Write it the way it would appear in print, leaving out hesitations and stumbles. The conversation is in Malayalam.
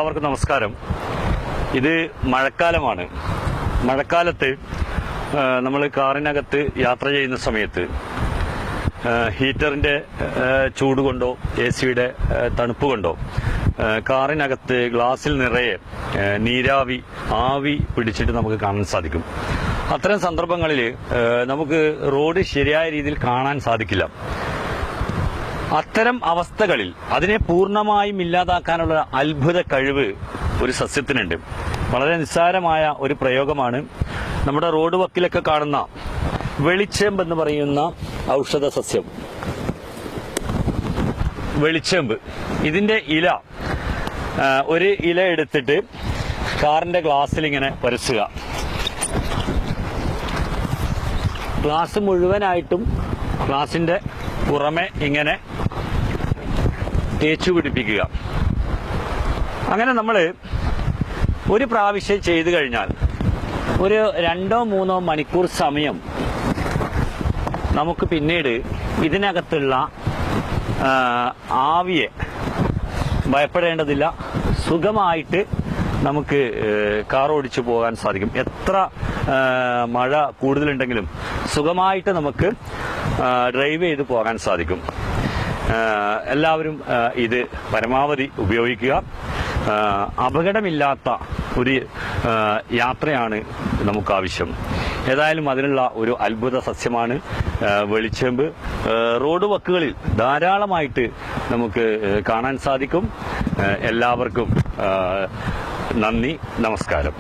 എല്ലാവർക്കും നമസ്കാരം. ഇത് മഴക്കാലമാണ്. മഴക്കാലത്ത് നമ്മൾ കാറിനകത്ത് യാത്ര ചെയ്യുന്ന സമയത്ത് ഹീറ്ററിന്റെ ചൂട് കൊണ്ടോ AC-യുടെ തണുപ്പ് കൊണ്ടോ കാറിനകത്ത് ഗ്ലാസിൽ നിറയെ നീരാവി ആവി പിടിച്ചിട്ട് നമുക്ക് കാണാൻ സാധിക്കും. അത്തരം സന്ദർഭങ്ങളിൽ നമുക്ക് റോഡ് ശരിയായ രീതിയിൽ കാണാൻ സാധിക്കില്ല. അത്തരം അവസ്ഥകളിൽ അതിനെ പൂർണ്ണമായും ഇല്ലാതാക്കാനുള്ള അത്ഭുത കഴിവ് ഒരു സസ്യത്തിനുണ്ട്. വളരെ നിസ്സാരമായ ഒരു പ്രയോഗമാണ് നമ്മുടെ റോഡ് വക്കിലൊക്കെ കാണുന്ന വെളിച്ചേമ്പ് എന്ന് പറയുന്ന ഔഷധ സസ്യം. വെളിച്ചേമ്പ്, ഇതിന്റെ ഇല, ഒരു ഇല എടുത്തിട്ട് കാറിന്റെ ഗ്ലാസ്സിൽ ഇങ്ങനെ പരസുക. ഗ്ലാസ് മുഴുവനായിട്ടും ഗ്ലാസിന്റെ പുറമെ ഇങ്ങനെ തേച്ചു പിടിപ്പിക്കുക. അങ്ങനെ നമ്മൾ ഒരു പ്രാവശ്യം ചെയ്തു കഴിഞ്ഞാൽ ഒരു 2-3 മണിക്കൂർ സമയം നമുക്ക് പിന്നീട് ഇതിനകത്തുള്ള ആവിയെ ഭയപ്പെടേണ്ടതില്ല. സുഖമായിട്ട് നമുക്ക് കാർ ഓടിച്ചു പോകാൻ സാധിക്കും. എത്ര മഴ കൂടുതലുണ്ടെങ്കിലും സുഖമായിട്ട് നമുക്ക് ഡ്രൈവ് ചെയ്ത് പോകാൻ സാധിക്കും. എല്ലാവരും ഇത് പരമാവധി ഉപയോഗിക്കുക. അപകടമില്ലാത്ത ഒരു യാത്രയാണ് നമുക്ക് ആവശ്യം. ഏതായാലും അതിനുള്ള ഒരു അത്ഭുത സസ്യമാണ് വെളിച്ചേമ്പ്. റോഡ് വക്കുകളിൽ ധാരാളമായിട്ട് നമുക്ക് കാണാൻ സാധിക്കും. എല്ലാവർക്കും നന്ദി, നമസ്കാരം.